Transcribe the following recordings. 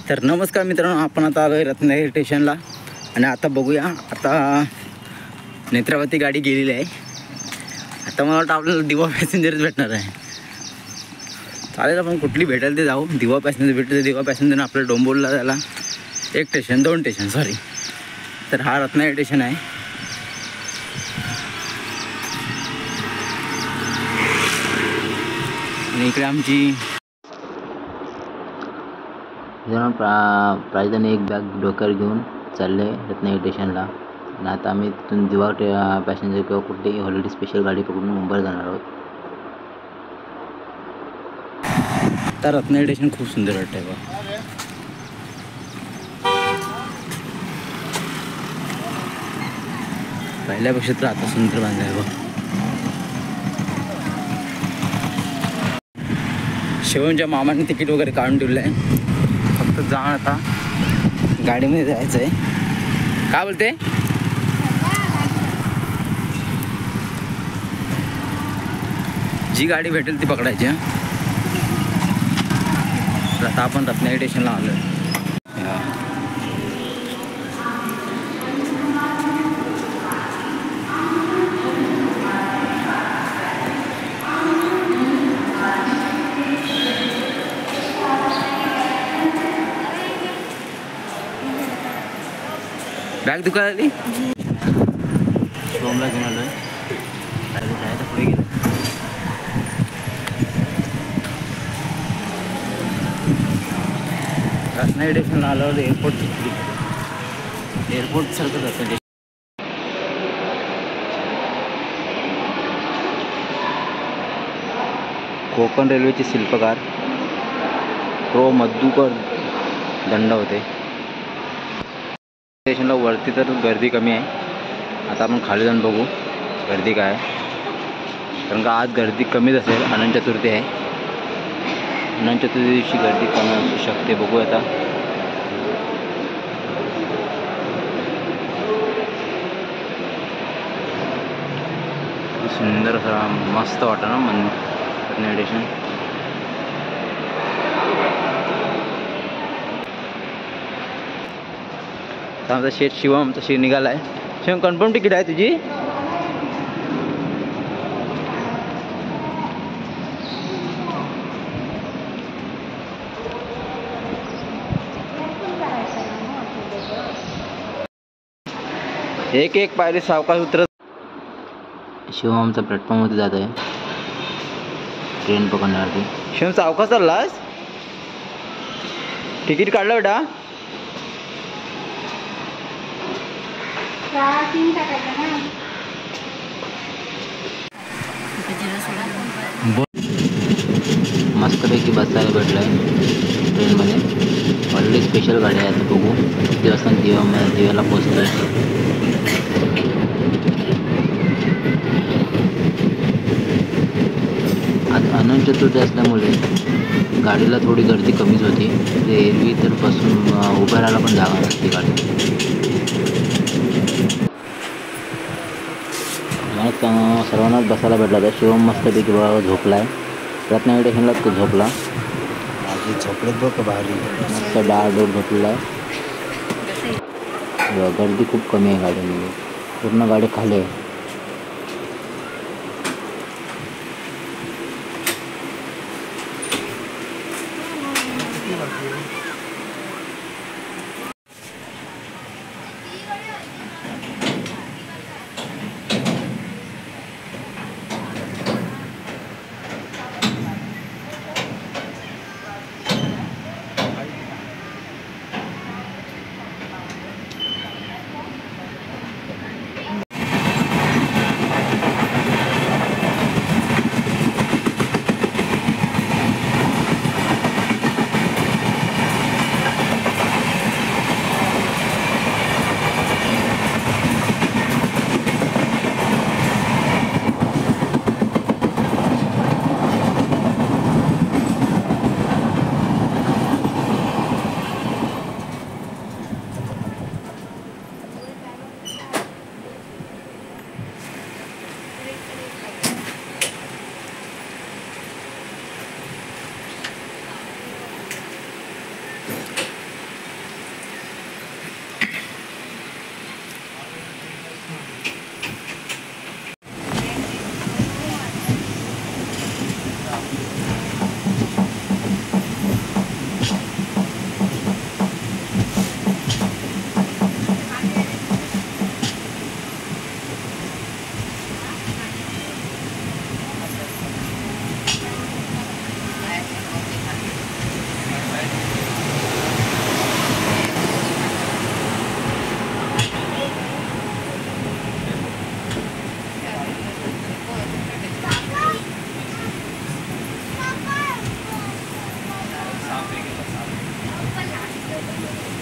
तर नमस्कार मित्रांनो, आपण आता आलो आहे रत्नागिरी स्टेशनला आणि आता बघूया. आता नेत्रावती गाडी गेलेली आहे. आता मला वाटतं आपल्याला दिवा पॅसेंजरच भेटणार आहे. चालेल, आपण कुठली भेटेल ते जाऊ. दिवा पॅसेंजर भेटते, दिवा पॅसेंजरनं आपल्याला डोंबोलला जायला एक स्टेशन, 2 स्टेशन सॉरी. तर हा रत्नागिरी स्टेशन आहे. आणि इकडे आमची प्रायजाने एक बॅग डोक्यावर घेऊन चालले रत्नागिरी स्टेशनला. आणि आता आम्ही तिथून दिवा पॅसेंजर किंवा कुठलीही हॉलिडे स्पेशल गाडी पकडून मुंबईला जाणार आहोत. आता रत्नागिरी स्टेशन खूप सुंदर वाटतं आहे बा. पहिल्यापेक्षा तर आता सुंदर बांधलं आहे बा. शिवमच्या मामाने तिकीट वगैरे काढून ठेवलं आहे. फक्त जाऊन आता गाडीमध्ये जायचं आहे. काय बोलते? जी गाडी भेटेल ती पकडायची. आता आपण रत्नागिरी स्टेशनला आलो आहे. बॅग दुकान आली. शिवमला घेऊन आलो आहे. जायचं पुढे गेलं. रत्नागिरी स्टेशनला आल्यावर एअरपोर्ट सारखं जातं. कोकण रेल्वेचे शिल्पकार प्रो मधुकर दंड होते. स्टेशनला वरती तर गर्दी कमी आहे. आता आपण खाली जाऊन बघू गर्दी काय आहे. कारण का आज गर्दी कमीच असेल. अनंत चतुर्थी आहे. अनंत चतुर्थी दिवशी गर्दी कमी असू शकते. बघू आता. सुंदर असा मस्त वाटतं ना रत्नागिरी स्टेशन. आमचा शेठ शिवम, आमचा शेठ निघाला आहे. शिवम, कन्फर्म तिकीट आहे तुझी? एक एक पायरी सावकाश उतरत. शिवम आमचा प्लॅटफॉर्ममध्ये जात आहे ट्रेन पकडण्यासाठी. शिवम, सावकाश चाललास? तिकीट काढलं बेटा? मस्तपैकी बसायला भेटलं आहे ट्रेनमध्ये. ऑलरेडी स्पेशल गाडी आहे. आता बघू किती वाजता दिव्याला पोचतो आहे. आज अनंत चतुर्थी असल्यामुळे गाडीला थोडी गर्दी कमीच होती. एरवी तर बसून उभं राहायला पण जागा नसते गाडी. सर्वांनाच बसायला भेटला तर शिवम मस्तपैकी झोपला आहे. रत्नागिरी स्टेशनलाच तो झोपला. झोपलेत बघ भारी. मस्त डाळ झोपलेला आहे. गर्दी खूप कमी आहे गाडीमध्ये. पूर्ण गाडी खाली आहे.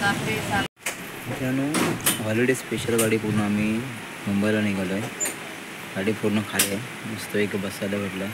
मित्रांनो हॉलिडे स्पेशल गाडी पूर्ण आम्ही मुंबईला निघालो आहे. गाडी पूर्ण खाली आहे, मस्त एक बसायला भेटलं.